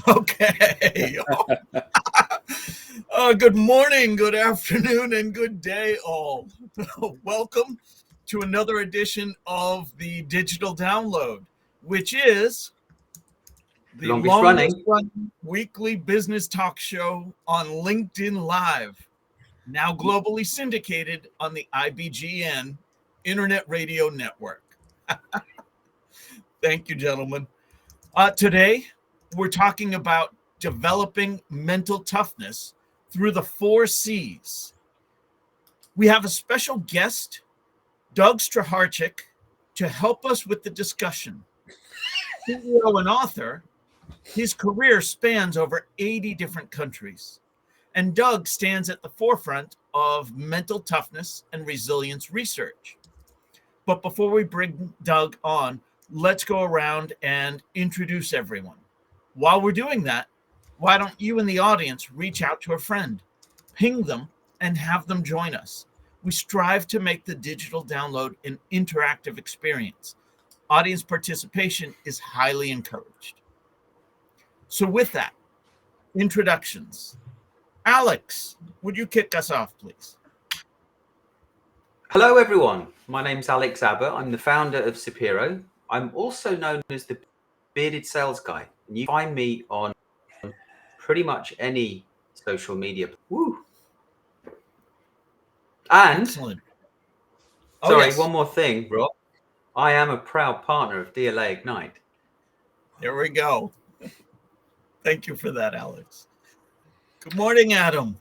Okay. Good morning, good afternoon, and good day, all. Welcome to another edition of the Digital Download, which is the longest running weekly business talk show on LinkedIn Live, now globally syndicated on the IBGN Internet Radio Network. Thank you, gentlemen. Today, we're talking about developing mental toughness through the 4 C's. We have a special guest, Doug Straharchik, to help us with the discussion. CEO and author, his career spans over 80 different countries, and Doug stands at the forefront of mental toughness and resilience research. But before we bring Doug on, let's go around and introduce everyone. While we're doing that, why don't you in the audience reach out to a friend, ping them, and have them join us? We strive to make the digital download an interactive experience. Audience participation is highly encouraged. So with that, introductions. Alex, would you kick us off, please? Hello, everyone. My name's Alex Abbott. I'm the founder of Sapiro. I'm also known as the bearded sales guy. And you find me on pretty much any social media. Woo! And, Excellent. One more thing, Rob. I am a proud partner of DLA Ignite. There we go. Thank you for that, Alex. Good morning, Adam.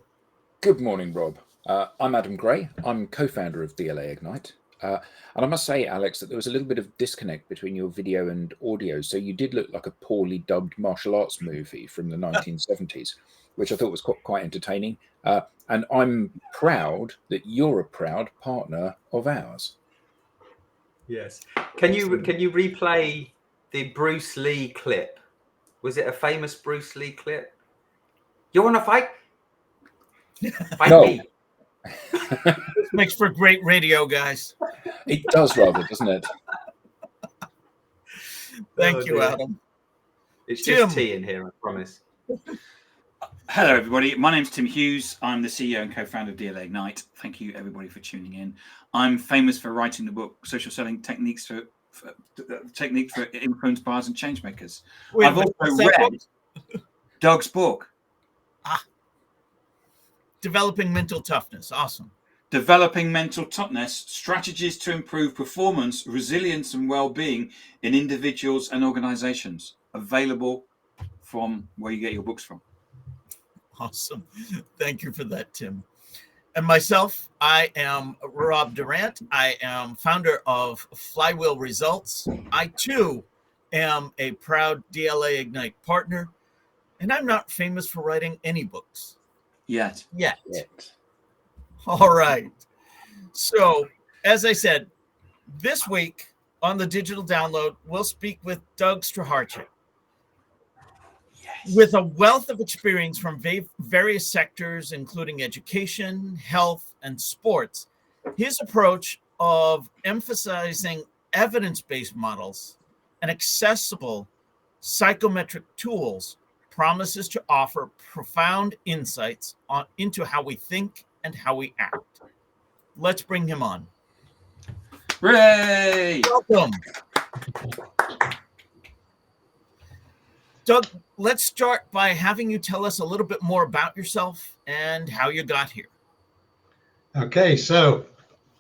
Good morning, Rob. I'm Adam Gray. I'm co-founder of DLA Ignite. And I must say, Alex, that there was a little bit of disconnect between your video and audio. So you did look like a poorly dubbed martial arts movie from the 1970s, which I thought was quite entertaining. And I'm proud that you're a proud partner of ours. Yes. Can you replay the Bruce Lee clip? Was it a famous Bruce Lee clip? You want to fight? Fight me. This makes for great radio, guys. It does rather, doesn't it? Thank you, Adam. It's just tea in here, I promise. Hello, everybody. My name's Tim Hughes. I'm the CEO and co-founder of DLA Ignite. Thank you, everybody, for tuning in. I'm famous for writing the book "Social Selling Techniques for Influence Buyers and Changemakers." I've also read Doug's book. Developing Mental Toughness. Awesome. Developing Mental Toughness, Strategies to Improve Performance, Resilience and Well-Being in Individuals and Organizations. Available from where you get your books from. Awesome. Thank you for that, Tim. And myself, I am Rob Durant. I am founder of Flywheel Results. I, too, am a proud DLA Ignite partner. And I'm not famous for writing any books. Yet. All right. So, as I said, this week on the Digital Download, we'll speak with Doug Straharchik. Yes. With a wealth of experience from various sectors, including education, health, and sports, his approach of emphasizing evidence-based models and accessible psychometric tools promises to offer profound insights into how we think and how we act. Let's bring him on. Hooray! Welcome. Doug, let's start by having you tell us a little bit more about yourself and how you got here. Okay, so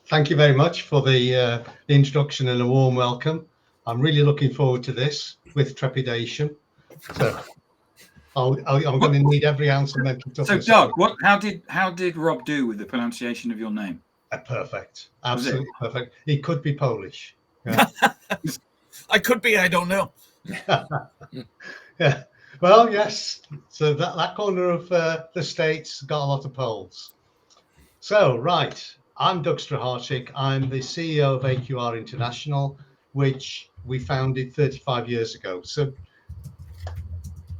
thank you very much for the introduction and a warm welcome. I'm really looking forward to this with trepidation. So I'm going to need every ounce of mental toughness. So, Doug, how did Rob do with the pronunciation of your name? Perfect, absolutely perfect. He could be Polish. Yeah. I could be. I don't know. Yeah. Well, yes. So that corner of the States got a lot of Poles. So, right. I'm Doug Straharchik. I'm the CEO of AQR International, which we founded 35 years ago. So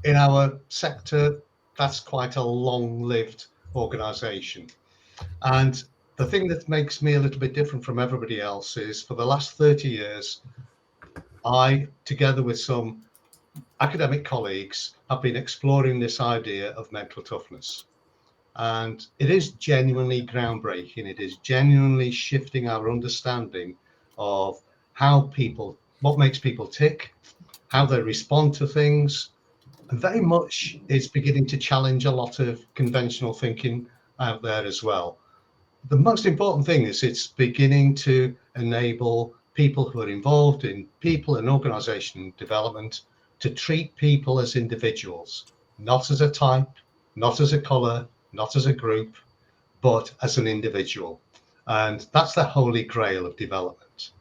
in our sector, that's quite a long-lived organization. And the thing that makes me a little bit different from everybody else is for the last 30 years, I, together with some academic colleagues have been exploring this idea of mental toughness. And it is genuinely groundbreaking. It is genuinely shifting our understanding of what makes people tick, how they respond to things. And very much it's beginning to challenge a lot of conventional thinking out there as well. The most important thing is it's beginning to enable people who are involved in people and organization development to treat people as individuals, not as a type, not as a color, not as a group, but as an individual. And that's the holy grail of development.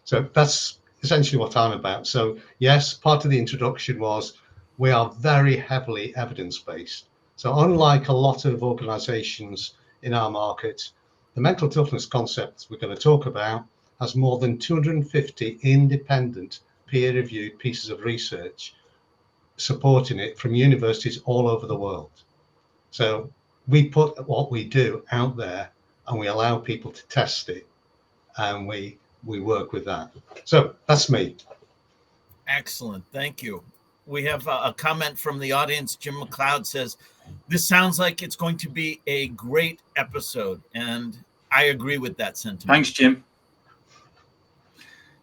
So that's essentially what I'm about. So yes, part of the introduction was we are very heavily evidence-based. So unlike a lot of organizations in our market, the mental toughness concept we're going to talk about has more than 250 independent peer-reviewed pieces of research supporting it from universities all over the world. So we put what we do out there and we allow people to test it, and we work with that. So that's me. Excellent. Thank you. We have a comment from the audience. Jim McLeod says, this sounds like it's going to be a great episode. And I agree with that sentiment. Thanks, Jim.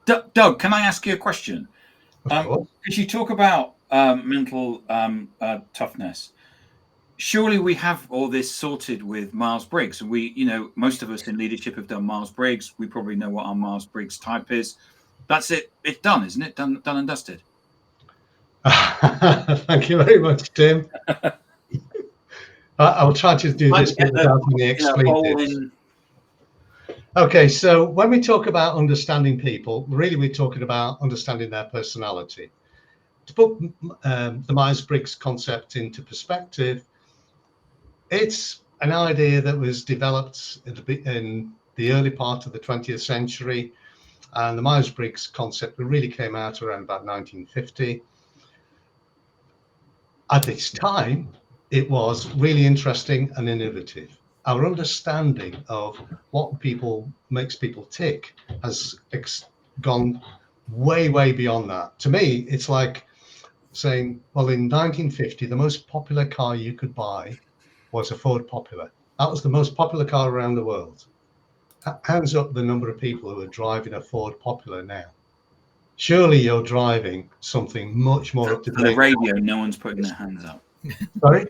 Doug, can I ask you a question? Because you talk about mental toughness. Surely we have all this sorted with Myers-Briggs. And most of us in leadership have done Myers-Briggs. We probably know what our Myers-Briggs type is. That's it. It's done, isn't it? Done and dusted. Thank you very much, Tim. I will try to do this without any expletives. Okay, so when we talk about understanding people, really we're talking about understanding their personality. To put the Myers-Briggs concept into perspective, it's an idea that was developed in the early part of the 20th century. And the Myers-Briggs concept really came out around about 1950. At its time, it was really interesting and innovative. Our understanding of what makes people tick has gone way, way beyond that. To me, it's like saying, well, in 1950, the most popular car you could buy was a Ford Popular. That was the most popular car around the world. Hands up the number of people who are driving a Ford Popular now. Surely you're driving something much more up to date. For the radio, no one's putting their hands up. Sorry?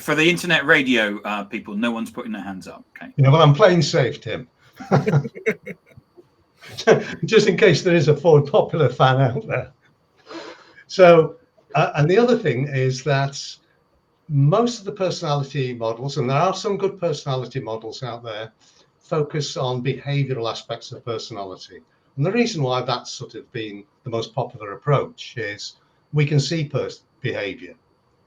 For the internet radio people, no one's putting their hands up. Okay. Yeah, well, I'm playing safe, Tim. Just in case there is a Ford Popular fan out there. So, and the other thing is that most of the personality models, and there are some good personality models out there, focus on behavioral aspects of personality. And the reason why that's sort of been the most popular approach is we can see behavior.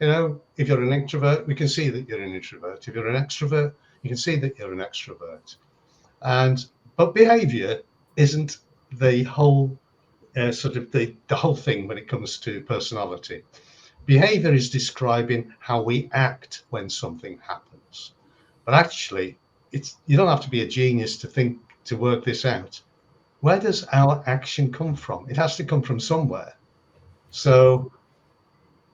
If you're an introvert, we can see that you're an introvert. If you're an extrovert, you can see that you're an extrovert. But behavior isn't the whole the whole thing when it comes to personality. Behavior is describing how we act when something happens. But actually, you don't have to be a genius to work this out. Where does our action come from? It has to come from somewhere. So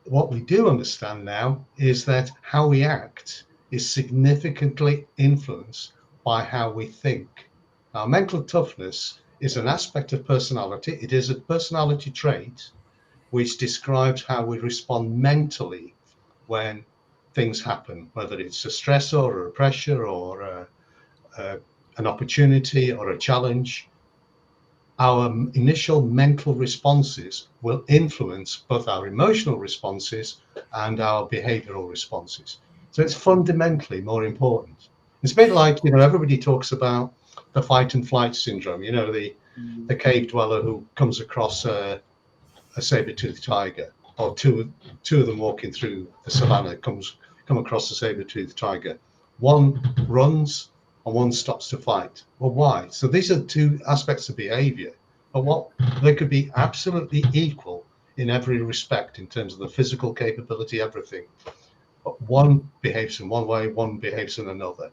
what we do understand now is that how we act is significantly influenced by how we think. Now, mental toughness is an aspect of personality. It is a personality trait which describes how we respond mentally when things happen, whether it's a stressor or a pressure or an opportunity or a challenge. Our initial mental responses will influence both our emotional responses and our behavioral responses. So it's fundamentally more important. It's a bit like, everybody talks about the fight and flight syndrome, the cave dweller who comes across a saber-toothed tiger, or two of them walking through the savannah come across a saber-toothed tiger. One runs and one stops to fight. Well, why? So these are two aspects of behavior, but they could be absolutely equal in every respect in terms of the physical capability, everything. But one behaves in one way, one behaves in another.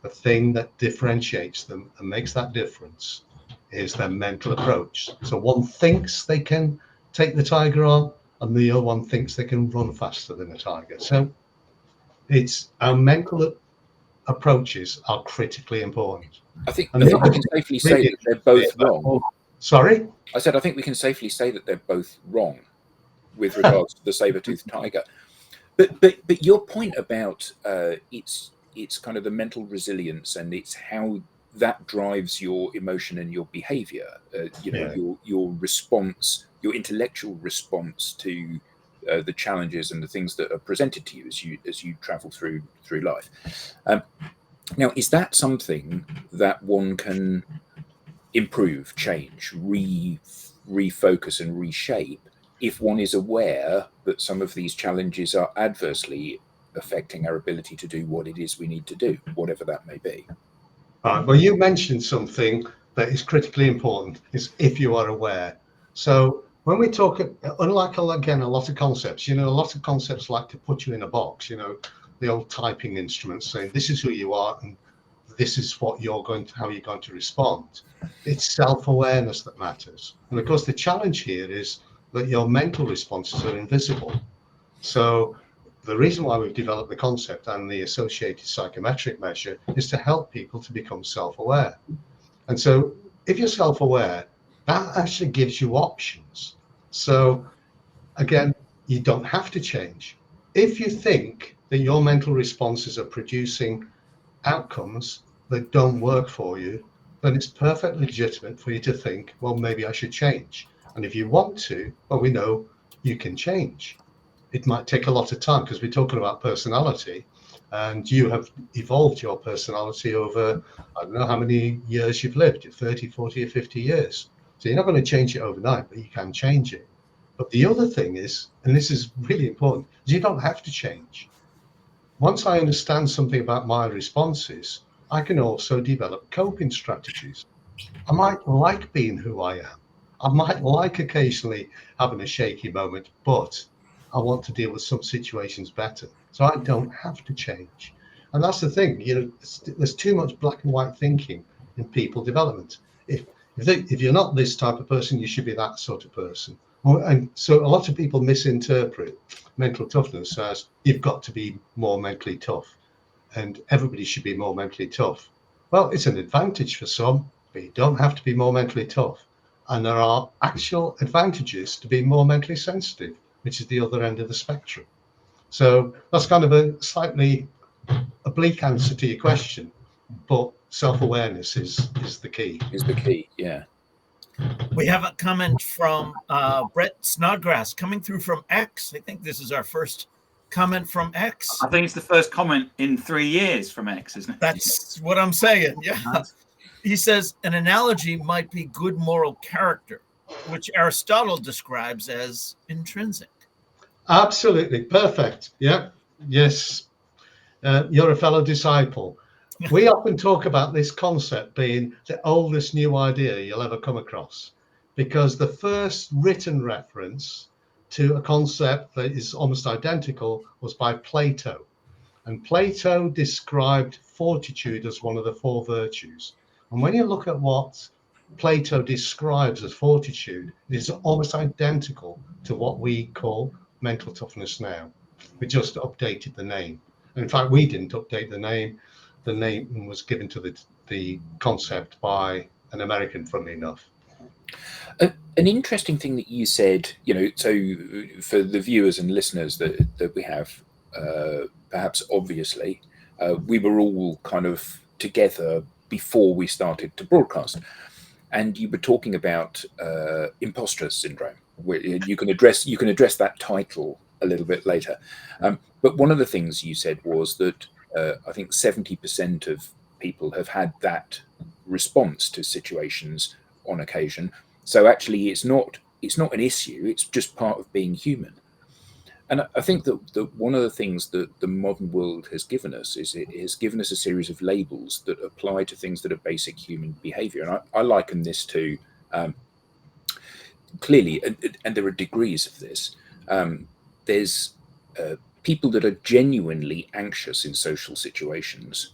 The thing that differentiates them and makes that difference is their mental approach. So one thinks they can take the tiger on, and the other one thinks they can run faster than a tiger. So it's our mental approaches are critically important. I think And we can safely say that they're both wrong. Sorry? I said I think we can safely say that they're both wrong with regards to the saber-toothed tiger. But your point about it's kind of the mental resilience, and it's how that drives your emotion and your behavior, your response, your intellectual response to the challenges and the things that are presented to you as you travel through life. Now, is that something that one can improve, change, refocus and reshape if one is aware that some of these challenges are adversely affecting our ability to do what it is we need to do, whatever that may be? Well, you mentioned something that is critically important, is if you are aware. So when we talk, unlike, again, a lot of concepts, a lot of concepts like to put you in a box, the old typing instruments saying, this is who you are, and this is what how you're going to respond. It's self-awareness that matters. And of course, the challenge here is that your mental responses are invisible. So the reason why we've developed the concept and the associated psychometric measure is to help people to become self-aware. And so if you're self-aware, that actually gives you options. So again, you don't have to change. If you think that your mental responses are producing outcomes that don't work for you, then it's perfectly legitimate for you to think, well, maybe I should change. And if you want to, well, we know you can change. It might take a lot of time because we're talking about personality, and you have evolved your personality over, I don't know how many years you've lived, 30, 40 or 50 years. So you're not going to change it overnight, but you can change it. But the other thing is, and this is really important, is you don't have to change. Once I understand something about my responses, I can also develop coping strategies. I might like being who I am. I might like occasionally having a shaky moment, but I want to deal with some situations better. So I don't have to change. And that's the thing, there's too much black and white thinking in people development. If you're not this type of person, you should be that sort of person. And so a lot of people misinterpret mental toughness as you've got to be more mentally tough, and everybody should be more mentally tough. Well, it's an advantage for some, but you don't have to be more mentally tough. And there are actual advantages to being more mentally sensitive, which is the other end of the spectrum. So that's kind of a slightly oblique answer to your question, but self-awareness is the key. Is the key, yeah. We have a comment from Brett Snodgrass coming through from X. I think this is our first comment from X. I think it's the first comment in 3 years from X, isn't it? That's what I'm saying. Yeah. He says an analogy might be good moral character, which Aristotle describes as intrinsic. Absolutely. Perfect. Yeah. Yes. You're a fellow disciple. We often talk about this concept being the oldest new idea you'll ever come across, because the first written reference to a concept that is almost identical was by Plato. And Plato described fortitude as one of the 4 virtues. And when you look at what Plato describes as fortitude, it is almost identical to what we call mental toughness now. We just updated the name. And in fact, we didn't update the name. The name was given to the concept by an American, funnily enough. An interesting thing that you said, so for the viewers and listeners that we have, perhaps obviously, we were all kind of together before we started to broadcast, and you were talking about imposter syndrome. You can address that title a little bit later, but one of the things you said was that I think 70% of people have had that response to situations on occasion. So actually, it's not an issue. It's just part of being human. And I think that one of the things that the modern world has given us is it has given us a series of labels that apply to things that are basic human behavior. And I liken this to clearly, and there are degrees of this. There's people that are genuinely anxious in social situations,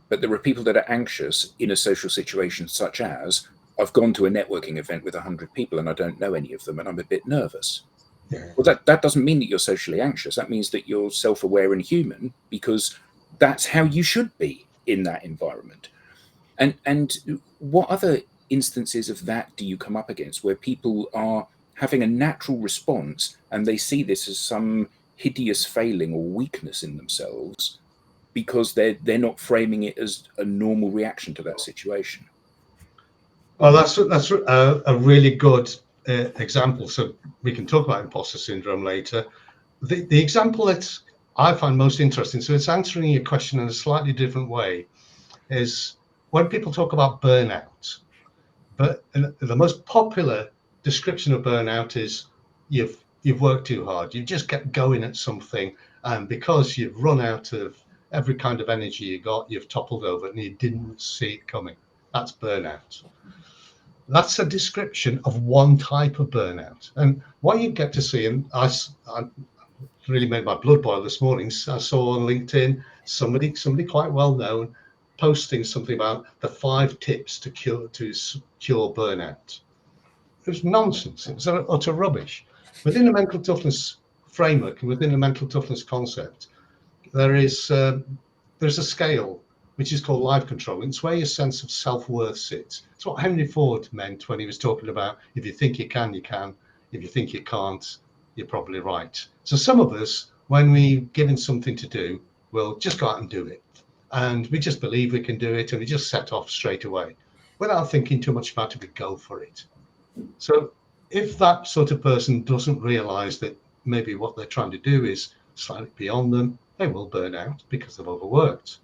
but there are people that are anxious in a social situation such as I've gone to a networking event with 100 people and I don't know any of them and I'm a bit nervous. Yeah. Well, that doesn't mean that you're socially anxious. That means that you're self-aware and human, because that's how you should be in that environment. And what other instances of that do you come up against, where people are having a natural response and they see this as some hideous failing or weakness in themselves because they're not framing it as a normal reaction to that situation? Well, that's a really good example. So we can talk about imposter syndrome later. The example that I find most interesting, so it's answering your question in a slightly different way, is when people talk about burnout. But the most popular description of burnout is you've worked too hard. You've just kept going at something, and because you've run out of every kind of energy you got, you've toppled over and you didn't see it coming. That's burnout. That's a description of one type of burnout. And what you get to see, and I really made my blood boil this morning. I saw on LinkedIn somebody quite well known posting something about the 5 tips to cure burnout. It was nonsense. It was utter rubbish. Within the mental toughness framework and within the mental toughness concept, there's a scale which is called life control. It's where your sense of self-worth sits. It's what Henry Ford meant when he was talking about, if you think you can, you can. If you think you can't, you're probably right. So some of us, when we're given something to do, we'll just go out and do it. And we just believe we can do it, and we just set off straight away. Without thinking too much about it, we go for it. So if that sort of person doesn't realize that maybe what they're trying to do is slightly beyond them, they will burn out because they've overworked.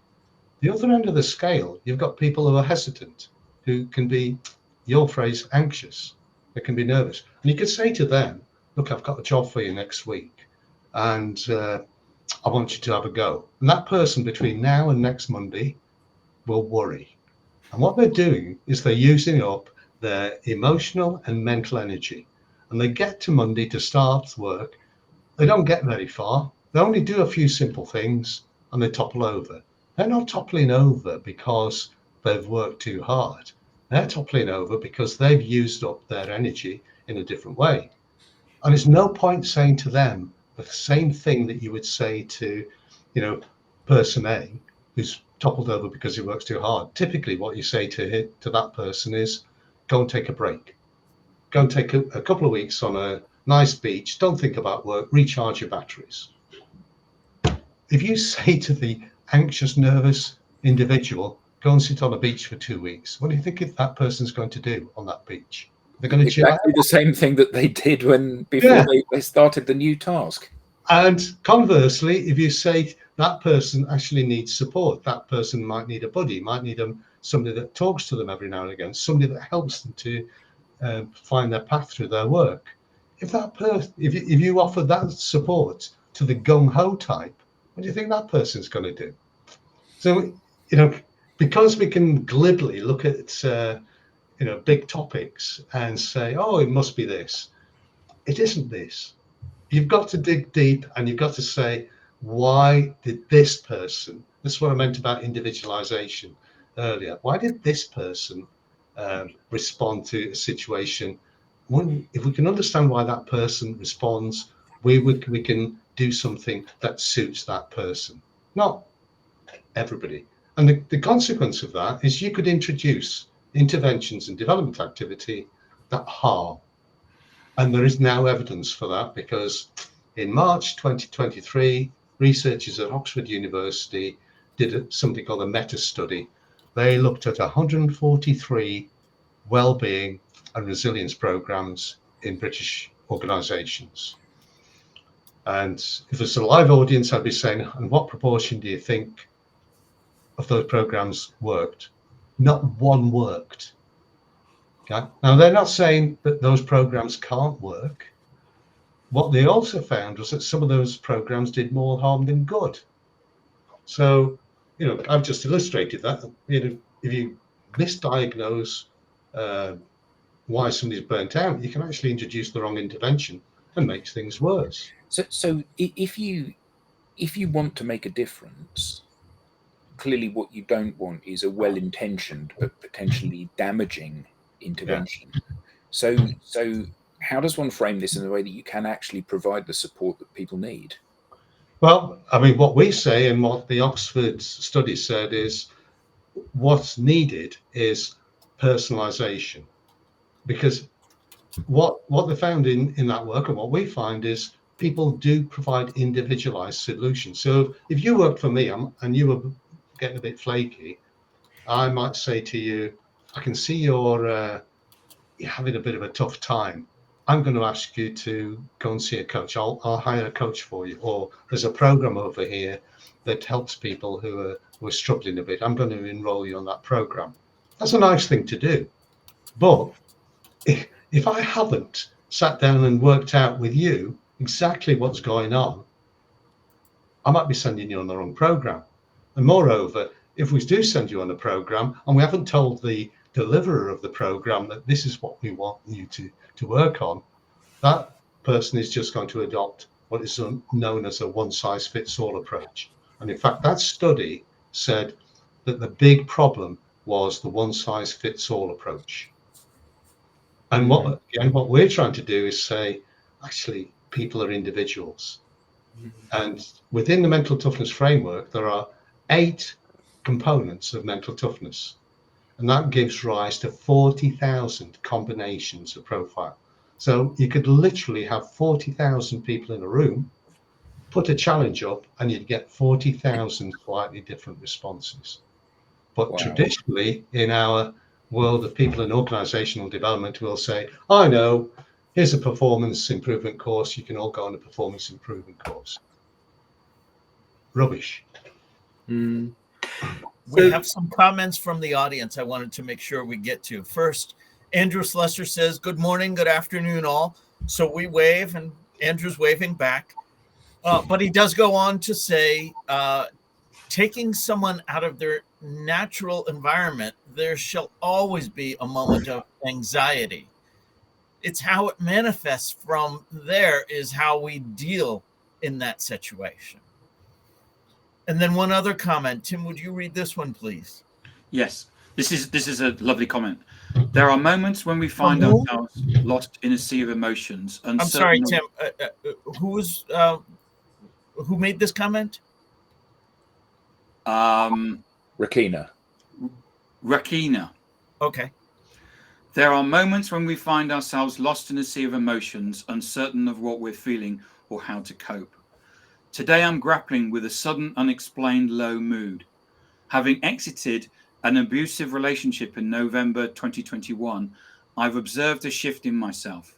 The other end of the scale, you've got people who are hesitant, who can be, your phrase, anxious. They can be nervous. And you could say to them, look, I've got a job for you next week, and I want you to have a go. And that person between now and next Monday will worry. And what they're doing is they're using up their emotional and mental energy. And they get to Monday to start work. They don't get very far. They only do a few simple things and they topple over. They're not toppling over because they've worked too hard. They're toppling over because they've used up their energy in a different way. And there's no point saying to them the same thing that you would say to, person A, who's toppled over because he works too hard. Typically, what you say to that person is, go and take a break. Go and take a couple of weeks on a nice beach. Don't think about work. Recharge your batteries. If you say to the anxious, nervous individual, go and sit on a beach for 2 weeks, what do you think that person's going to do on that beach? They're going to chill out. Exactly the same thing that they did before they started the new task. And conversely, if you say that person actually needs support, that person might need a buddy, might need somebody that talks to them every now and again, somebody that helps them to find their path through their work. If you offer that support to the gung-ho type, what do you think that person's going to do? So, because we can glibly look at big topics and say, oh, it must be this. It isn't this. You've got to dig deep and you've got to say, why did this person, this is what I meant about individualization earlier, why did this person respond to a situation? If we can understand why that person responds, we can do something that suits that person, not everybody. And the consequence of that is you could introduce interventions and development activity that harm. And there is now evidence for that, because in March 2023, researchers at Oxford University did something called a meta-study. They looked at 143 well-being and resilience programs in British organisations. And if there's a live audience, I'd be saying, and what proportion do you think of those programs worked? Not one worked. Okay. Now, they're not saying that those programs can't work. What they also found was that some of those programs did more harm than good. So, I've just illustrated that. If you misdiagnose why somebody's burnt out, you can actually introduce the wrong intervention and make things worse. So if you want to make a difference, clearly what you don't want is a well-intentioned but potentially damaging intervention. So how does one frame this in a way that you can actually provide the support that people need? Well, I mean, what we say and what the Oxford study said is what's needed is personalization, because what they found in that work and what we find is people do provide individualized solutions. So if you worked for me and you were getting a bit flaky, I might say to you, I can see you're having a bit of a tough time. I'm going to ask you to go and see a coach. I'll hire a coach for you. Or there's a program over here that helps people who are struggling a bit. I'm going to enroll you on that program. That's a nice thing to do. But if I haven't sat down and worked out with you exactly what's going on, I might be sending you on the wrong program. And moreover, if we do send you on a program and we haven't told the deliverer of the program that this is what we want you to work on, that person is just going to adopt what is known as a one-size-fits-all approach. And in fact, that study said that the big problem was the one-size-fits-all approach. And what we're trying to do is say, actually, people are individuals. And within the mental toughness framework, there are 8 components of mental toughness. And that gives rise to 40,000 combinations of profile. So you could literally have 40,000 people in a room, put a challenge up, and you'd get 40,000 slightly different responses. But traditionally, in our world of people and organizational development, we'll say, I know, here's a performance improvement course. You can all go on a performance improvement course. Rubbish. We have some comments from the audience I wanted to make sure we get to. First, Andrew Slesser says, good morning, good afternoon, all. So we wave, and Andrew's waving back. But he does go on to say, taking someone out of their natural environment, there shall always be a moment of anxiety. It's how it manifests from there is how we deal in that situation. And then one other comment. Tim, would you read this one, please? Yes, this is a lovely comment. There are moments when we find ourselves lost in a sea of emotions. I'm sorry, Tim. Who made this comment? Rakina. Okay. There are moments when we find ourselves lost in a sea of emotions, uncertain of what we're feeling or how to cope. Today I'm grappling with a sudden unexplained low mood. Having exited an abusive relationship in November 2021, I've observed a shift in myself.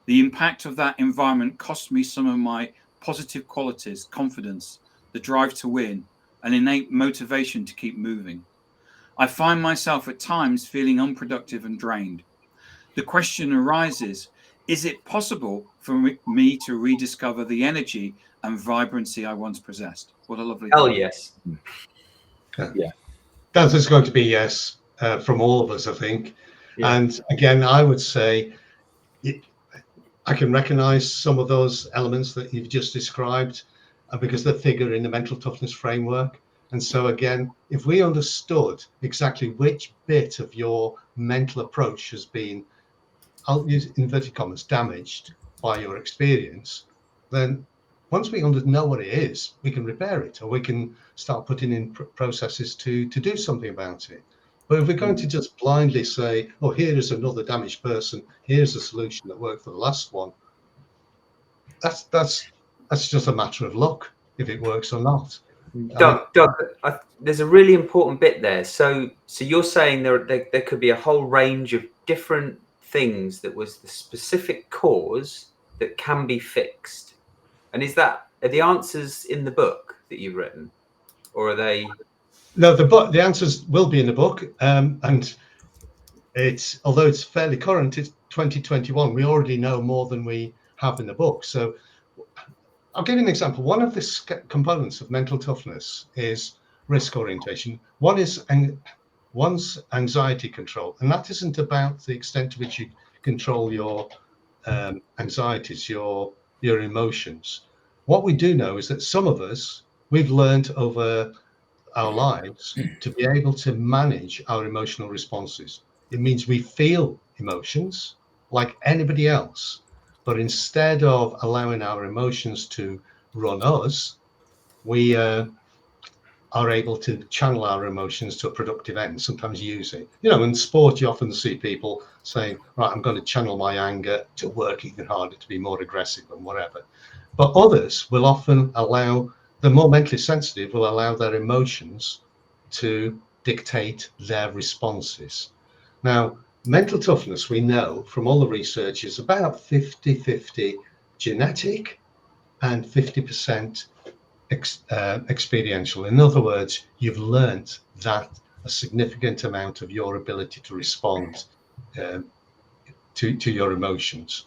The impact of that environment cost me some of my positive qualities, confidence, the drive to win, an innate motivation to keep moving. I find myself at times feeling unproductive and drained. The question arises, is it possible for me to rediscover the energy and vibrancy I once possessed? What a lovely Hell thought. yes. Yeah. The answer is going to be yes from all of us, I think. Yeah. And again, I would say I can recognize some of those elements that you've just described because they figure in the mental toughness framework. And so again, if we understood exactly which bit of your mental approach has been, I'll use inverted commas, damaged by your experience, then once we know what it is, we can repair it, or we can start putting in processes to do something about it. But if we're going to just blindly say, oh, here is another damaged person, here's a solution that worked for the last one, that's just a matter of luck if it works or not. Doug, there's a really important bit there. So you're saying there could be a whole range of different things that was the specific cause that can be fixed. And are the answers in the book that you've written, or are they? No, the answers will be in the book, and although it's fairly current, it's 2021. We already know more than we have in the book. So I'll give you an example. One of the components of mental toughness is risk orientation. One is one's anxiety control, and that isn't about the extent to which you control your anxieties, your emotions. What we do know is that some of us, we've learned over our lives to be able to manage our emotional responses. It means we feel emotions like anybody else, but instead of allowing our emotions to run us, we are able to channel our emotions to a productive end, sometimes use it. In sport, you often see people saying, right, I'm going to channel my anger to work even harder, to be more aggressive and whatever. But others will often allow, the more mentally sensitive will allow their emotions to dictate their responses. Now, mental toughness, we know from all the research, is about 50-50 genetic and 50% experiential. In other words, you've learned that a significant amount of your ability to respond to your emotions.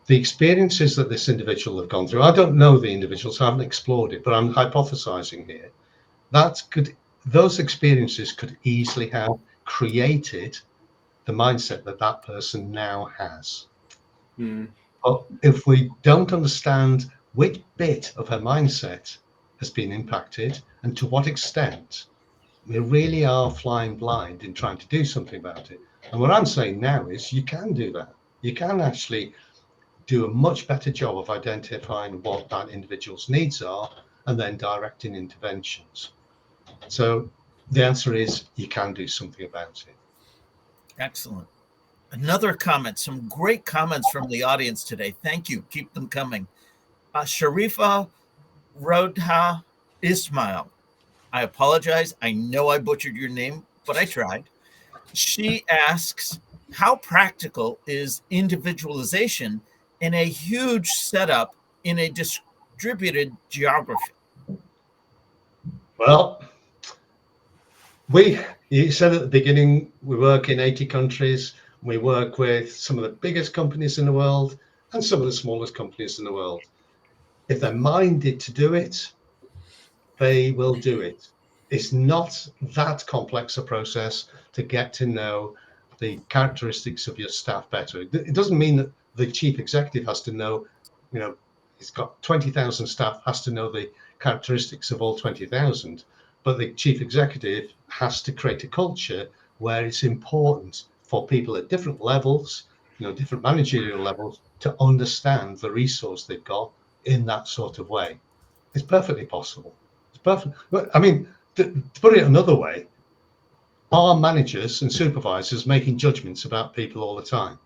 The experiences that this individual have gone through, I don't know the individuals, I haven't explored it, but I'm hypothesizing here, those experiences could easily have created the mindset that person now has. But if we don't understand which bit of her mindset has been impacted and to what extent, we really are flying blind in trying to do something about it. And what I'm saying now is you can do that. You can actually do a much better job of identifying what that individual's needs are and then directing interventions. So the answer is you can do something about it. Excellent. Another comment, some great comments from the audience today. Thank you. Keep them coming. Sharifa Rodha Ismail. I apologize. I know I butchered your name, but I tried. She asks, how practical is individualization in a huge setup in a distributed geography? Well, you said at the beginning, we work in 80 countries. We work with some of the biggest companies in the world and some of the smallest companies in the world. If they're minded to do it, they will do it. It's not that complex a process to get to know the characteristics of your staff better. It doesn't mean that the chief executive has to know, he's got 20,000 staff, has to know the characteristics of all 20,000. But the chief executive has to create a culture where it's important for people at different levels, different managerial levels, to understand the resource they've got in that sort of way. It's perfectly possible. It's perfect. I mean, to put it another way, are managers and supervisors making judgments about people all the time?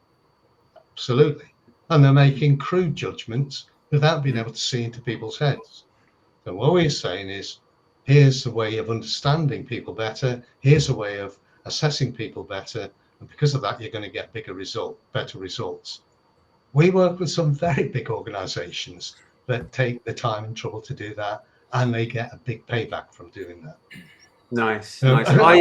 Absolutely. And they're making crude judgments without being able to see into people's heads. So what we're saying is, here's a way of understanding people better. Here's a way of assessing people better. And because of that, you're going to get better results. We work with some very big organizations that take the time and trouble to do that, and they get a big payback from doing that. Nice. But I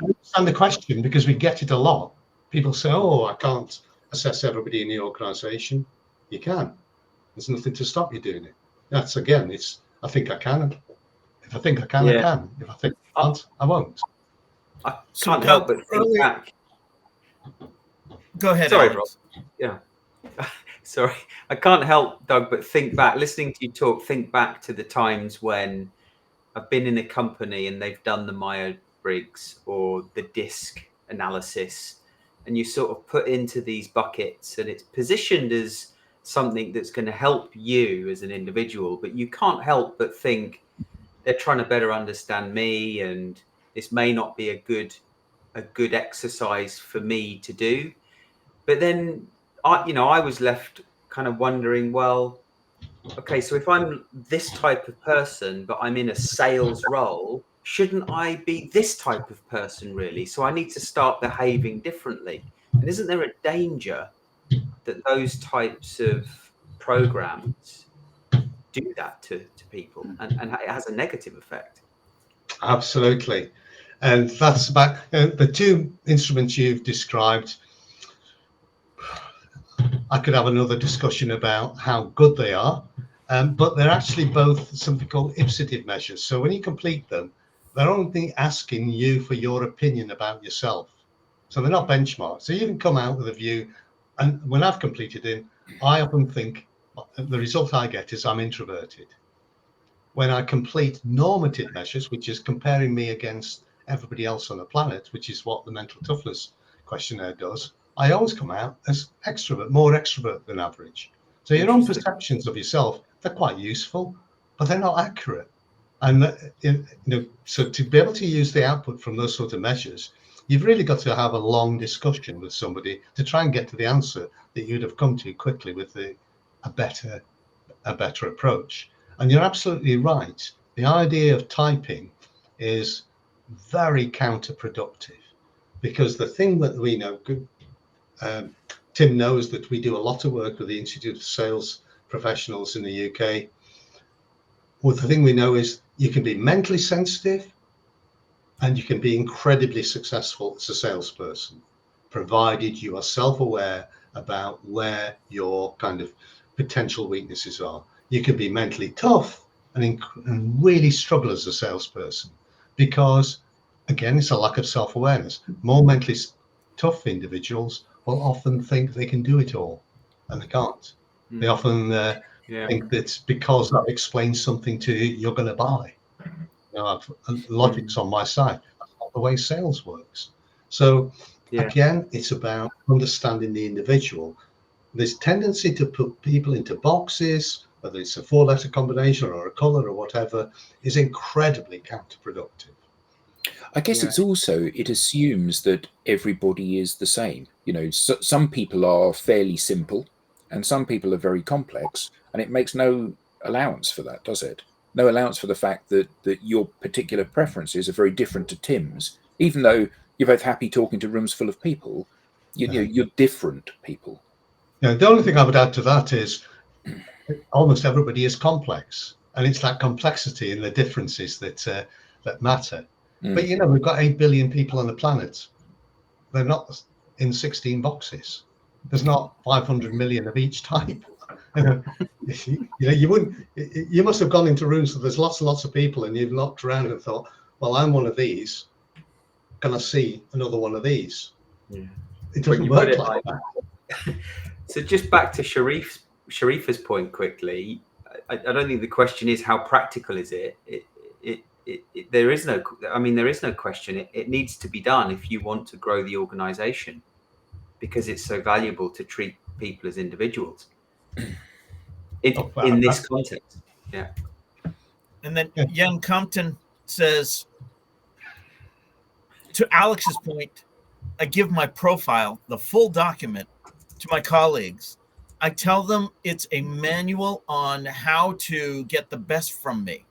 understand the question because we get it a lot. People say, oh, I can't assess everybody in the organization. You can. There's nothing to stop you doing it. That's, again, it's, I think I can. If I think I can, I can. If I think I can't, I won't. I can't help but think back. Go ahead. Sorry, Alex. Rob. Yeah. Sorry. I can't help, Doug, but think back, listening to you talk, think back to the times when I've been in a company and they've done the Myers-Briggs or the DISC analysis, and you sort of put into these buckets and it's positioned as something that's going to help you as an individual, but you can't help but think they're trying to better understand me, and this may not be a good exercise for me to do. But then I was left kind of wondering, well, okay, so if I'm this type of person, but I'm in a sales role, shouldn't I be this type of person really? So I need to start behaving differently. And isn't there a danger that those types of programs do that to people, and it has a negative effect? Absolutely. And that's about the two instruments you've described. I could have another discussion about how good they are, but they're actually both something called ipsative measures. So when you complete them, they're only asking you for your opinion about yourself. So they're not benchmarks. So you can come out with a view. And when I've completed it, I often think the result I get is I'm introverted. When I complete normative measures, which is comparing me against everybody else on the planet, which is what the mental toughness questionnaire does, I always come out as extrovert, more extrovert than average. So your own perceptions of yourself, they're quite useful, but they're not accurate. And so to be able to use the output from those sort of measures, you've really got to have a long discussion with somebody to try and get to the answer that you'd have come to quickly with a better approach. And you're absolutely right. The idea of typing is very counterproductive, because the thing that we know, Tim knows that we do a lot of work with the Institute of Sales Professionals in the UK. Well, the thing we know is you can be mentally sensitive and you can be incredibly successful as a salesperson, provided you are self-aware about where your kind of potential weaknesses are. You can be mentally tough and really struggle as a salesperson because, again, it's a lack of self-awareness. More mentally tough individuals will often think they can do it all, and they can't. They often think that because that explains something to you, you're going to buy. Logic's on my side. That's not the way sales works. So again, it's about understanding the individual. This tendency to put people into boxes, whether it's a 4-letter combination or a color or whatever, is incredibly counterproductive. I guess it's also, it assumes that everybody is the same. Some people are fairly simple and some people are very complex, and it makes no allowance for that, does it? No allowance for the fact that your particular preferences are very different to Tim's, even though you're both happy talking to rooms full of people. You're different people. The only thing I would add to that is almost everybody is complex, and it's that complexity and the differences that matter. But we've got 8 billion people on the planet. They're not in 16 boxes. There's not 500 million of each type. You wouldn't. You must have gone into rooms where there's lots and lots of people, and you've looked around and thought, "Well, I'm one of these. Can I see another one of these?" Yeah. It doesn't work like that. So just back to Sharifa's point quickly. I don't think the question is how practical is it. There is no. I mean, there is no question. It needs to be done if you want to grow the organization, because it's so valuable to treat people as individuals. In this context, And then Young Compton says, to Alex's point, I give my profile, the full document, to my colleagues. I tell them it's a manual on how to get the best from me.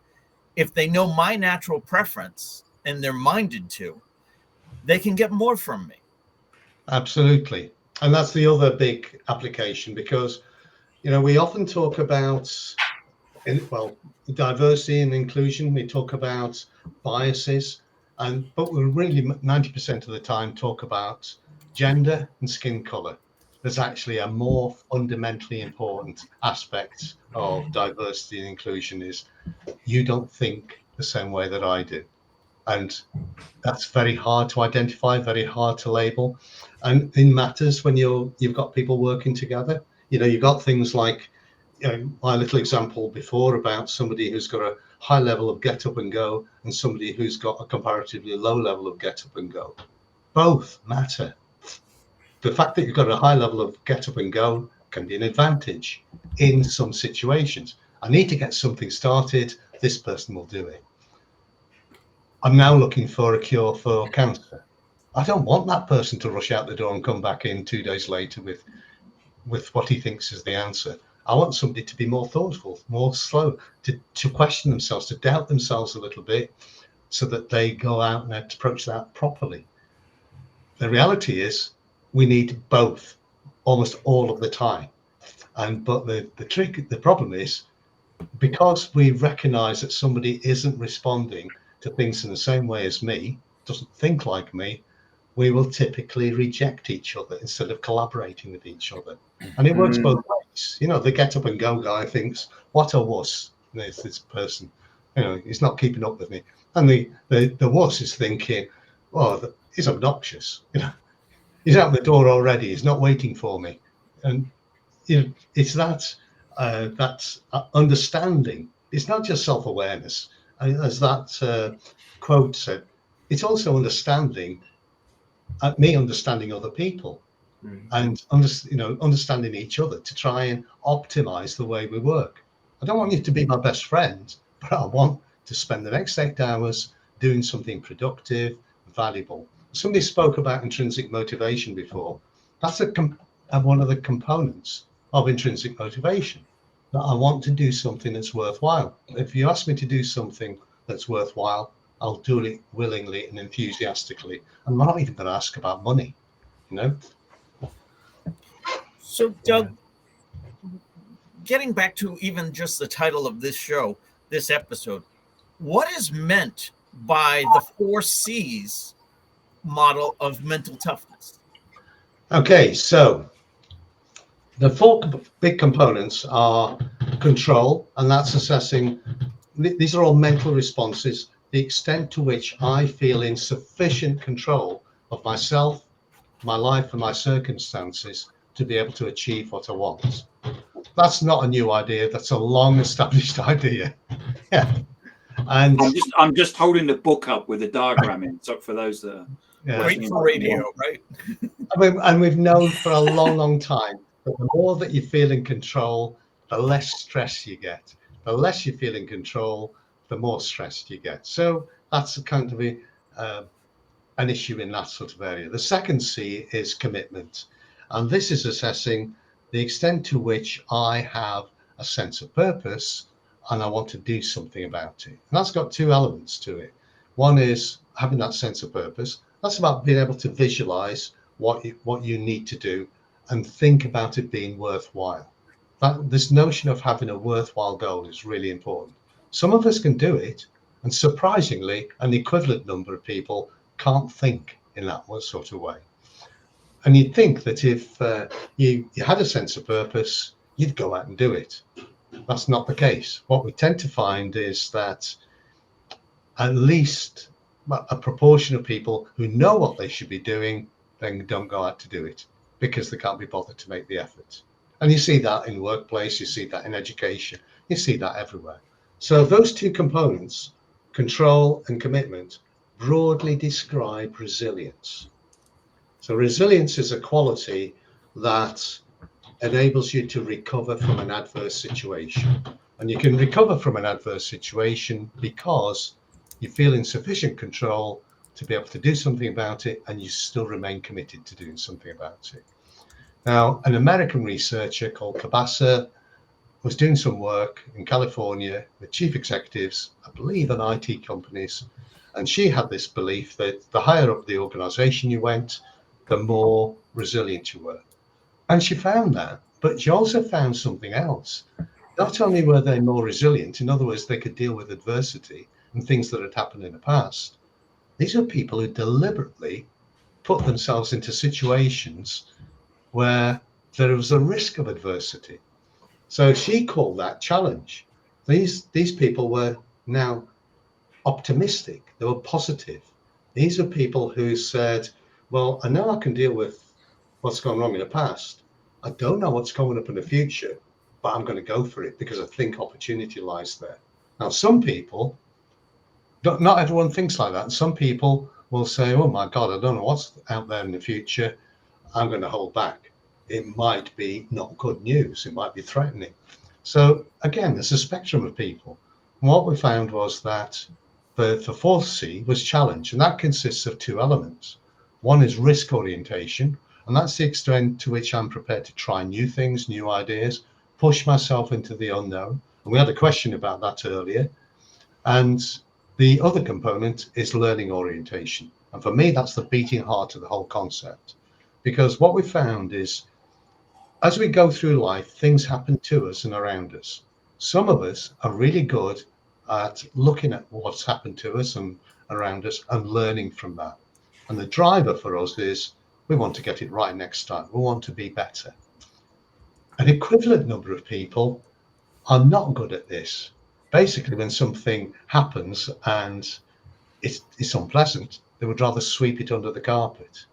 If they know my natural preference and they're minded to, they can get more from me. Absolutely. And that's the other big application, because we often talk about diversity and inclusion. We talk about biases, but we really 90% of the time talk about gender and skin color. There's actually a more fundamentally important aspect of diversity and inclusion is you don't think the same way that I do. And that's very hard to identify, very hard to label. And it matters when you've got people working together. You've got things like my little example before about somebody who's got a high level of get up and go and somebody who's got a comparatively low level of get up and go. Both matter. The fact that you've got a high level of get up and go can be an advantage in some situations. I need to get something started. This person will do it. I'm now looking for a cure for cancer. I don't want that person to rush out the door and come back in 2 days later with what he thinks is the answer. I want somebody to be more thoughtful, more slow, to question themselves, to doubt themselves a little bit, so that they go out and approach that properly. The reality is we need both almost all of the time. But the problem is, because we recognize that somebody isn't responding to things in the same way as me, doesn't think like me, we will typically reject each other instead of collaborating with each other. And it works both ways. The get up and go guy thinks, what a wuss, there's this person, he's not keeping up with me. And the wuss is thinking, oh, he's obnoxious. He's out the door already. He's not waiting for me. And it's that understanding. It's not just self-awareness. As that quote said, it's also understanding at me understanding other people and understanding each other to try and optimize the way we work. I don't want you to be my best friend, but I want to spend the next 8 hours doing something productive, valuable. Somebody spoke about intrinsic motivation before. That's one of the components of intrinsic motivation, that I want to do something that's worthwhile. If you ask me to do something that's worthwhile, I'll do it willingly and enthusiastically. I'm not even going to ask about money, you know? So, Doug, getting back to even just the title of this show, this episode, what is meant by the 4 C's model of mental toughness? Okay, so the 4 big components are control, and that's assessing, these are all mental responses, the extent to which I feel in sufficient control of myself, my life, and my circumstances to be able to achieve what I want. That's not a new idea. That's a long established idea. Yeah. And I'm just holding the book up with a diagram in, so for those that are Great for radio, right? And we've known for a long, long time that the more that you feel in control, the less stress you get. The less you feel in control, the more stressed you get. So that's kind of an issue in that sort of area. The second C is commitment. And this is assessing the extent to which I have a sense of purpose and I want to do something about it. And that's got 2 elements to it. One is having that sense of purpose. That's about being able to visualize what you need to do and think about it being worthwhile. This notion of having a worthwhile goal is really important. Some of us can do it, and surprisingly, an equivalent number of people can't think in that sort of way. And you'd think that if you had a sense of purpose, you'd go out and do it. That's not the case. What we tend to find is that at least a proportion of people who know what they should be doing then don't go out to do it because they can't be bothered to make the effort. And you see that in the workplace, you see that in education, you see that everywhere. So those 2 components, control and commitment, broadly describe resilience. So resilience is a quality that enables you to recover from an adverse situation. And you can recover from an adverse situation because you feel in sufficient control to be able to do something about it, and you still remain committed to doing something about it. Now, an American researcher called Cabasa was doing some work in California with chief executives, I believe, in IT companies. And she had this belief that the higher up the organization you went, the more resilient you were. And she found that, but she also found something else. Not only were they more resilient, in other words, they could deal with adversity and things that had happened in the past. These are people who deliberately put themselves into situations where there was a risk of adversity. So she called that challenge. These people were now optimistic. They were positive. These are people who said, well, I know I can deal with what's gone wrong in the past. I don't know what's coming up in the future, but I'm going to go for it because I think opportunity lies there. Now, some people, not everyone thinks like that. Some people will say, oh my God, I don't know what's out there in the future. I'm going to hold back. It might be not good news. It might be threatening. So again, there's a spectrum of people. And what we found was that the 4th C was challenge, and that consists of 2 elements. One is risk orientation, and that's the extent to which I'm prepared to try new things, new ideas, push myself into the unknown. And we had a question about that earlier. And the other component is learning orientation. And for me, that's the beating heart of the whole concept. Because what we found is, as we go through life, things happen to us and around us. Some of us are really good at looking at what's happened to us and around us and learning from that. And the driver for us is we want to get it right next time. We want to be better. An equivalent number of people are not good at this. Basically, when something happens and it's unpleasant, they would rather sweep it under the carpet.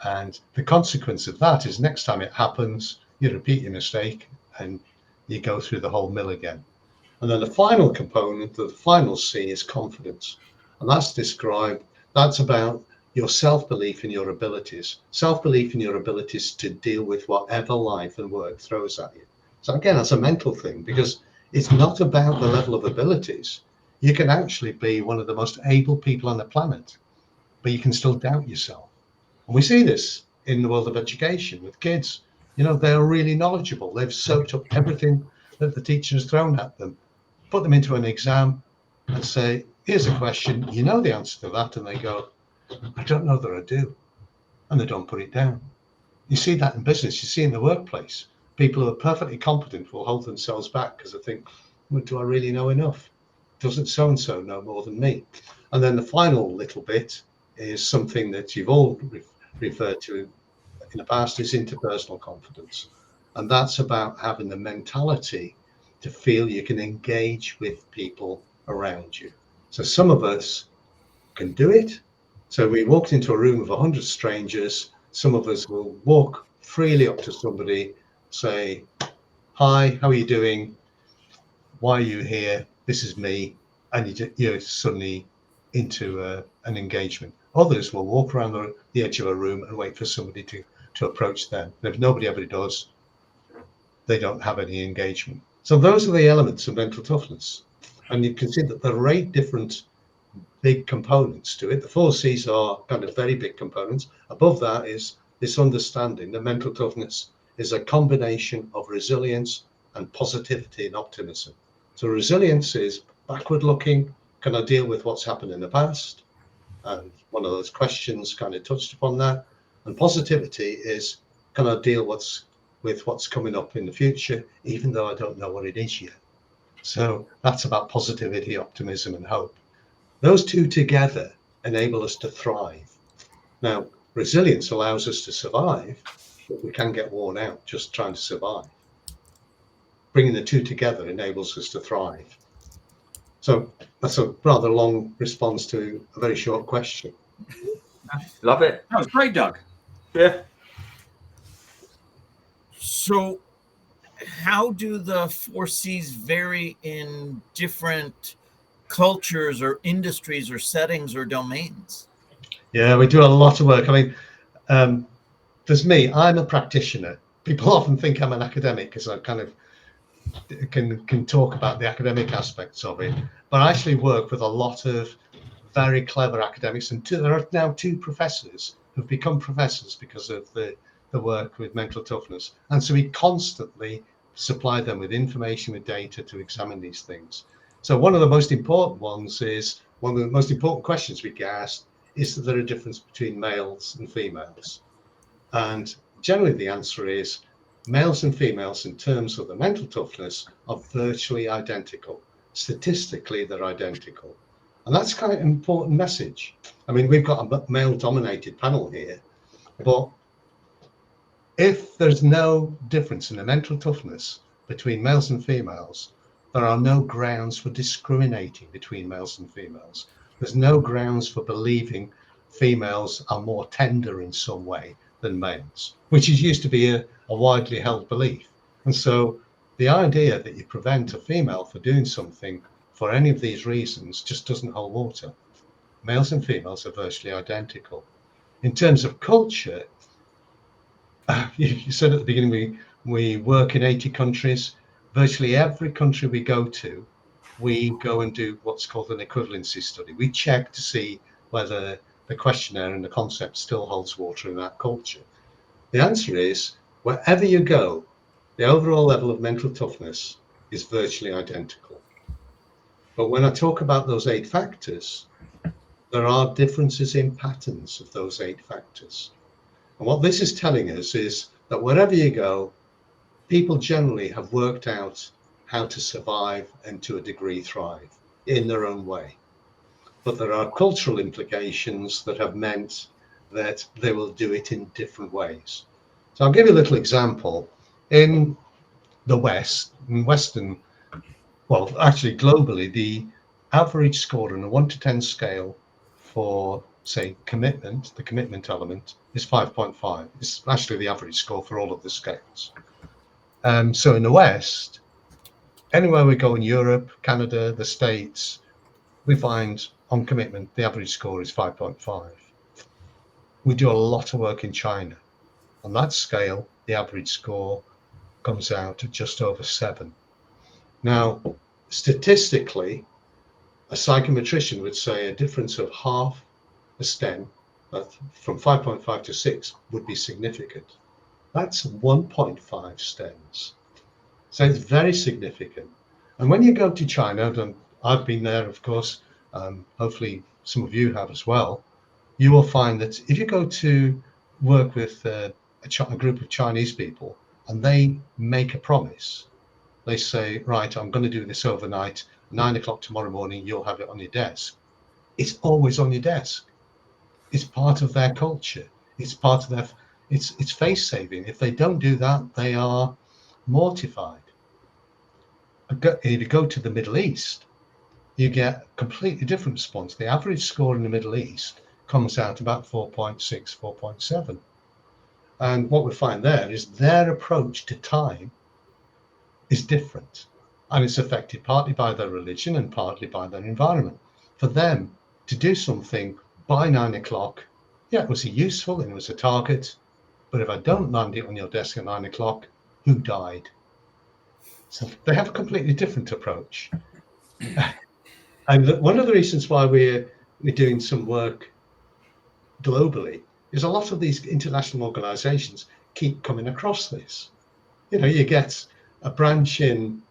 And the consequence of that is next time it happens, you repeat your mistake and you go through the whole mill again. And then the final component, the final C, is confidence. And that's about your self-belief in your abilities, self-belief in your abilities to deal with whatever life and work throws at you. So again, that's a mental thing, because it's not about the level of abilities. You can actually be one of the most able people on the planet, but you can still doubt yourself. And we see this in the world of education with kids. You know, they're really knowledgeable. They've soaked up everything that the teacher has thrown at them, put them into an exam and say, here's a question, you know the answer to that. And they go, I don't know that I do. And they don't put it down. You see that in business, you see in the workplace. People who are perfectly competent will hold themselves back because they think, well, do I really know enough? Doesn't so-and-so know more than me? And then the final little bit is something that you've all referred to in the past, is interpersonal confidence. And that's about having the mentality to feel you can engage with people around you. So some of us can do it. So we walked into a room of 100 strangers. Some of us will walk freely up to somebody, say, hi, how are you doing? Why are you here? This is me. And you're suddenly into an engagement. Others will walk around the edge of a room and wait for somebody to approach them. And if nobody ever does, they don't have any engagement. So those are the elements of mental toughness. And you can see that there are 8 different big components to it. The 4 C's are kind of very big components. Above that is this understanding that mental toughness is a combination of resilience and positivity and optimism. So resilience is backward looking. Can I deal with what's happened in the past? And one of those questions kind of touched upon that. And positivity is, can I deal with what's coming up in the future, even though I don't know what it is yet? So that's about positivity, optimism, and hope. Those 2 together enable us to thrive. Now, resilience allows us to survive, but we can get worn out just trying to survive. Bringing the 2 together enables us to thrive. So that's a rather long response to a very short question. Love it. That was great, Doug. Yeah. So, how do the 4 C's vary in different cultures or industries or settings or domains? Yeah, we do a lot of work. I mean, there's me. I'm a practitioner. People often think I'm an academic because I kind of can talk about the academic aspects of it, but I actually work with a lot of very clever academics, and there are now 2 professors who've become professors because of the work with mental toughness. And so we constantly supply them with information, with data to examine these things. So one of the most important ones is, one of the most important questions we get asked is that there a difference between males and females? And generally the answer is males and females in terms of the mental toughness are virtually identical. Statistically, they're identical. And that's kind of an important message. I mean, we've got a male-dominated panel here, but if there's no difference in the mental toughness between males and females, there are no grounds for discriminating between males and females. There's no grounds for believing females are more tender in some way than males, which is used to be a widely held belief. And so the idea that you prevent a female from doing something for any of these reasons just doesn't hold water. Males and females are virtually identical. In terms of culture, you said at the beginning we work in 80 countries. Virtually every country we go to, we go and do what's called an equivalency study. We check to see whether the questionnaire and the concept still holds water in that culture. The answer is, wherever you go, the overall level of mental toughness is virtually identical. But when I talk about those 8 factors, there are differences in patterns of those 8 factors. And what this is telling us is that wherever you go, people generally have worked out how to survive and to a degree thrive in their own way. But there are cultural implications that have meant that they will do it in different ways. So I'll give you a little example. In the West, in Western, well, actually globally, the average score on a 1 to 10 scale for, say, commitment, the commitment element, is 5.5. It's actually the average score for all of the scales. So in the West, anywhere we go in Europe, Canada, the States, we find on commitment, the average score is 5.5. we do a lot of work in China. On that scale, the average score comes out at just over 7. Now, statistically, a psychometrician would say a difference of half a STEM from 5.5 to 6 would be significant. That's 1.5 STEMs. So it's very significant. And when you go to China, and I've been there, of course, hopefully some of you have as well, you will find that if you go to work with a group of Chinese people and they make a promise, they say, right, I'm going to do this overnight, 9 o'clock tomorrow morning, you'll have it on your desk. It's always on your desk. It's part of their culture. It's part of their, it's face saving. If they don't do that, they are mortified. If you go to the Middle East, you get a completely different response. The average score in the Middle East comes out about 4.6, 4.7. And what we find there is their approach to time is different. And it's affected partly by their religion and partly by their environment. For them to do something by 9 o'clock, yeah, it was useful and it was a target. But if I don't land it on your desk at 9 o'clock, who died? So they have a completely different approach. And one of the reasons why we're doing some work globally is a lot of these international organizations keep coming across this. You know, you get a branch in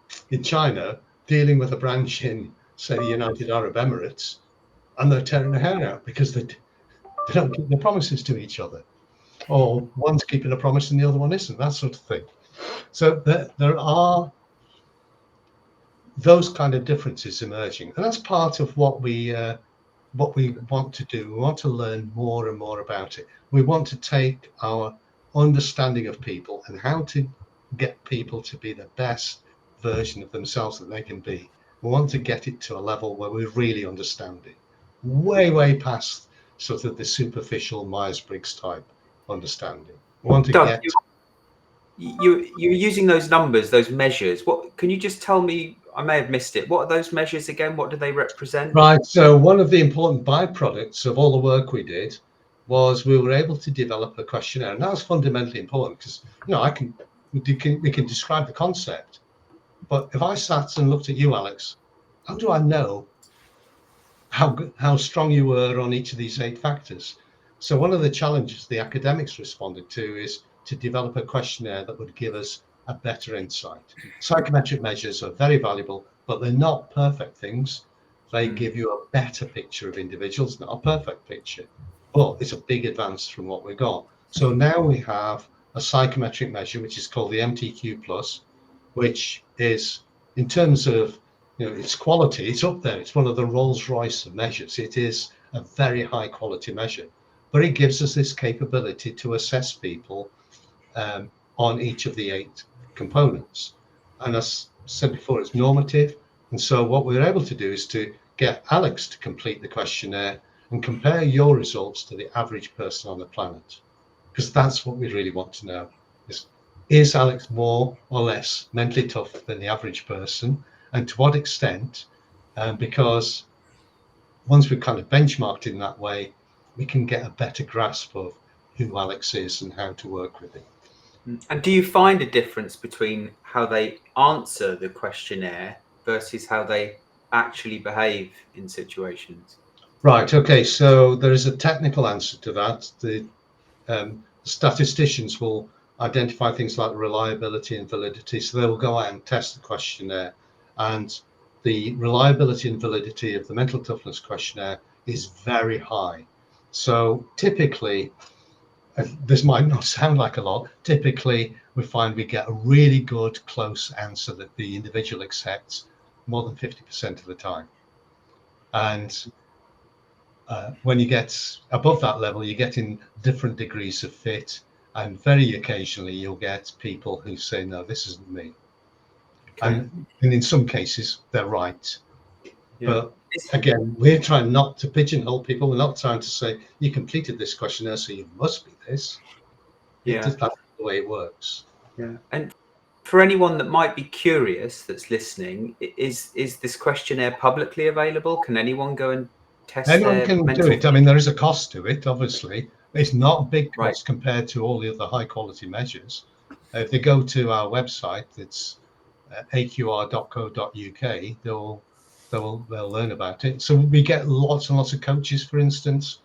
China dealing with a branch in, say, the United Arab Emirates, and they're tearing their hair out because they don't keep their promises to each other. Or one's keeping a promise and the other one isn't, that sort of thing. So there are those kind of differences emerging. And that's part of what we want to do. We want to learn more and more about it. We want to take our understanding of people and how to get people to be the best version of themselves that they can be. We want to get it to a level where we really understand it, way past sort of the superficial Myers-Briggs type understanding. We want to Doug, get... You're using those numbers, those measures. What can you just tell me? I may have missed it. What are those measures again? What do they represent? Right. So one of the important byproducts of all the work we did was we were able to develop a questionnaire, and that was fundamentally important because, you know, we can describe the concept, but if I sat and looked at you, Alex, how do I know how strong you were on each of these 8 factors? So one of the challenges the academics responded to is to develop a questionnaire that would give us a better insight. Psychometric measures are very valuable, but they're not perfect things. They give you a better picture of individuals, not a perfect picture, but it's a big advance from what we got. So now we have a psychometric measure, which is called the MTQ Plus, which is, in terms of, you know, its quality, it's up there. It's one of the Rolls-Royce of measures. It is a very high quality measure, but it gives us this capability to assess people on each of the 8 components. And as I said before, it's normative. And so what we're able to do is to get Alex to complete the questionnaire and compare your results to the average person on the planet, because that's what we really want to know. Is Alex more or less mentally tough than the average person, and to what extent? Because once we've kind of benchmarked in that way, we can get a better grasp of who Alex is and how to work with him. And do you find a difference between how they answer the questionnaire versus how they actually behave in situations? Right. Okay. So there is a technical answer to that. The statisticians will identify things like reliability and validity. So they will go out and test the questionnaire, and the reliability and validity of the mental toughness questionnaire is very high. So typically, this might not sound like a lot, typically we find we get a really good close answer that the individual accepts more than 50% of the time. And when you get above that level, you get in different degrees of fit, and very occasionally you'll get people who say, no, this isn't me. Okay. And in some cases they're right. Yeah. But again, we're trying not to pigeonhole people. We're not trying to say you completed this questionnaire, so you must be this. Yeah, that's the way it works. Yeah. And for anyone that might be curious that's listening, is this questionnaire publicly available? Can anyone go and test? Anyone can do it. I mean, there is a cost to it, obviously, It's not a big Right. cost compared to all the other high quality measures. If they go to our website, it's aqr.co.uk, they'll learn about it. So we get lots and lots of coaches, for instance,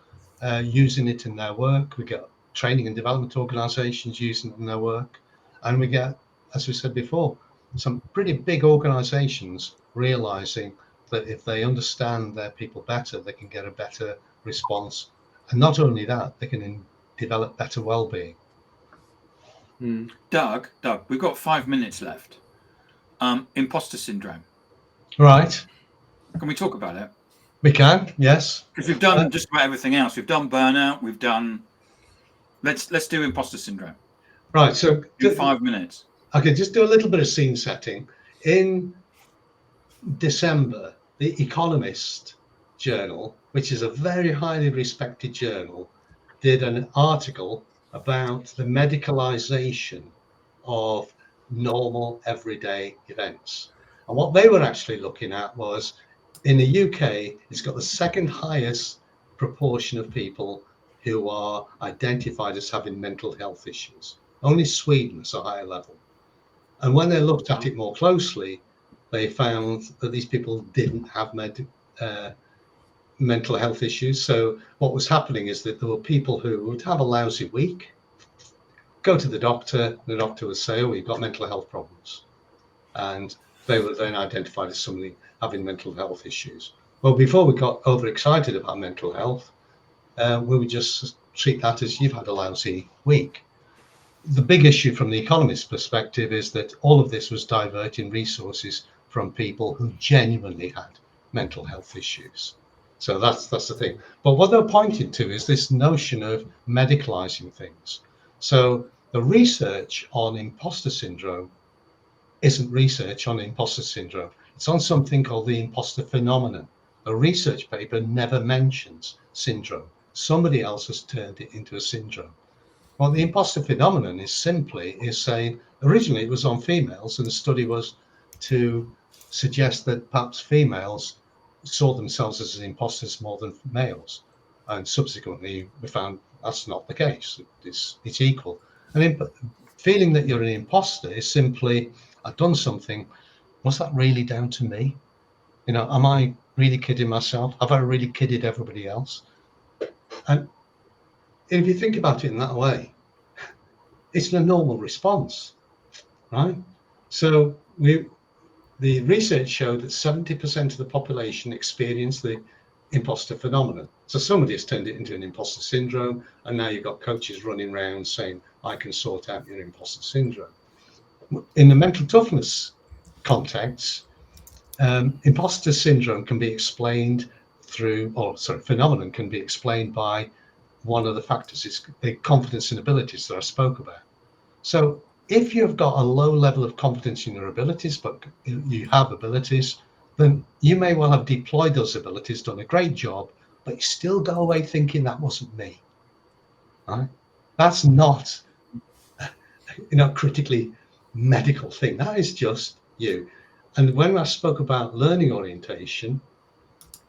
using it in their work. We get training and development organizations using it in their work. And we get, as we said before, some pretty big organizations realizing that if they understand their people better, they can get a better response. And not only that, they can develop better well-being. Doug, we've got 5 minutes left. Imposter syndrome. Right. Can we talk about it? We can, yes. Because we've done just about everything else. We've done burnout. We've done. Let's do imposter syndrome. Right. So in 5 minutes. Okay, just do a little bit of scene setting. In December, the Economist journal, which is a very highly respected journal, did an article about the medicalization of normal everyday events. And what they were actually looking at was, in the UK, it's got the second highest proportion of people who are identified as having mental health issues. Only Sweden is a higher level. And when they looked at it more closely, they found that these people didn't have mental health issues. So what was happening is that there were people who would have a lousy week, go to the doctor would say, oh, you've got mental health problems. And they were then identified as somebody having mental health issues. Well, before we got overexcited about mental health, we would just treat that as you've had a lousy week. The big issue from the Economist's perspective is that all of this was diverting resources from people who genuinely had mental health issues. So that's the thing. But what they're pointing to is this notion of medicalizing things. So the research on imposter syndrome isn't research on imposter syndrome. It's on something called the imposter phenomenon. A research paper never mentions syndrome. Somebody else has turned it into a syndrome. Well, the imposter phenomenon is saying, originally it was on females, and the study was to suggest that perhaps females saw themselves as imposters more than males. And subsequently, we found that's not the case. It's equal. And feeling that you're an imposter is simply, I've done something. Was that really down to me? You know, am I really kidding myself? Have I really kidded everybody else? And if you think about it in that way, it's a normal response, right? So the research showed that 70% of the population experience the imposter phenomenon. So somebody has turned it into an imposter syndrome, and now you've got coaches running around saying, I can sort out your imposter syndrome. In the mental toughness context, imposter syndrome can be explained phenomenon can be explained by one of the factors is the confidence in abilities that I spoke about. So if you've got a low level of confidence in your abilities, but you have abilities, then you may well have deployed those abilities, done a great job, but you still go away thinking that wasn't me, right? That's not, critically medical thing. That is just you. And when I spoke about learning orientation,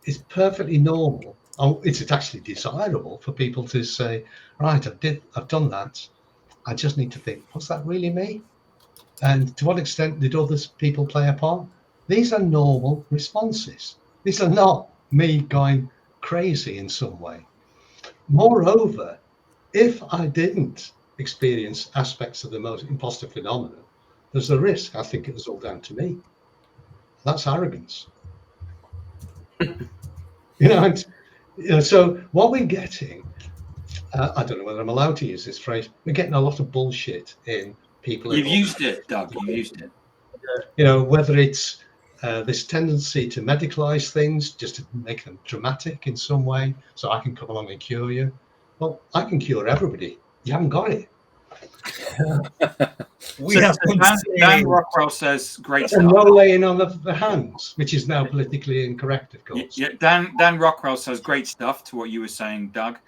it's perfectly normal. It's actually desirable for people to say, right, I've done that. I just need to think, was that really me? And to what extent did other people play a part? These are normal responses. These are not me going crazy in some way. Moreover, if I didn't experience aspects of the imposter phenomenon, there's a risk I think it was all down to me. That's arrogance. So what we're getting, I don't know whether I'm allowed to use this phrase, we're getting a lot of bullshit in people. You've used it, Doug. You've used it. Whether it's this tendency to medicalize things just to make them dramatic in some way, so I can come along and cure you. Well, I can cure everybody. You haven't got it. Dan Rockwell says great stuff. And no laying on the hands, which is now politically incorrect, of course. Yeah, Dan Rockwell says great stuff to what you were saying, Doug.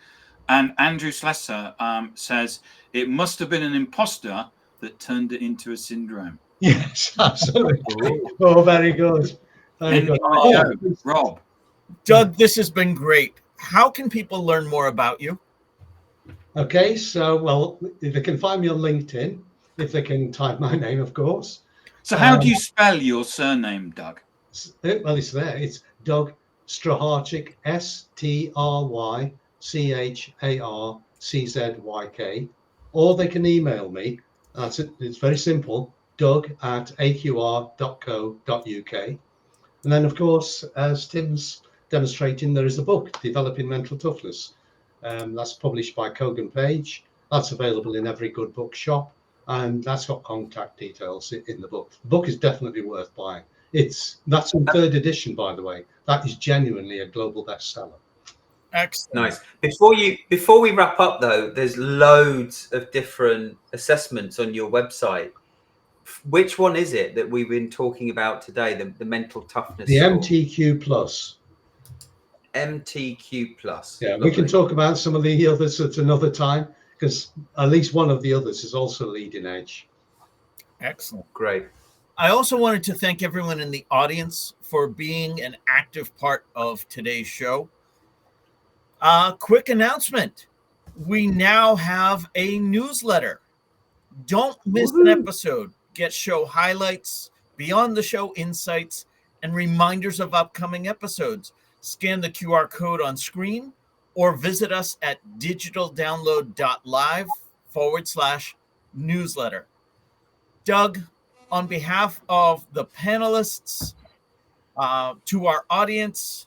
And Andrew Slesser says it must have been an imposter that turned it into a syndrome. Yes, absolutely. Oh, very good. Very good. Rob. Doug, this has been great. How can people learn more about you? Okay, so, well, if they can find me on LinkedIn, if they can type my name, of course. So how do you spell your surname, Doug? Well, it's there. It's Doug Straharczyk, STRYCHARCZYK. Or they can email me. That's it. It's very simple. doug@aqr.co.uk. And then, of course, as Tim's demonstrating, there is a book, Developing Mental Toughness. That's published by Kogan Page. That's available in every good bookshop, and that's got contact details in the book. The book is definitely worth buying. That's in third edition, by the way. That is genuinely a global bestseller. Excellent. Nice. Before we wrap up, though, there's loads of different assessments on your website. Which one is it that we've been talking about today? The mental toughness. The score? MTQ Plus. MTQ Plus. Yeah, Lovely. we can talk about some of the others at another time, because at least one of the others is also leading edge. Excellent. Great. I also wanted to thank everyone in the audience for being an active part of today's show. Quick announcement. We now have a newsletter. Don't miss an episode. Get show highlights, beyond the show insights, and reminders of upcoming episodes. Scan the QR code on screen or visit us at digitaldownload.live/newsletter. Doug, on behalf of the panelists, to our audience,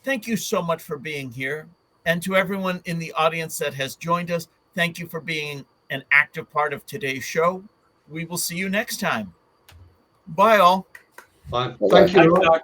thank you so much for being here. And to everyone in the audience that has joined us, thank you for being an active part of today's show. We will see you next time. Bye, all. Bye. Thank you. Thanks, Doug.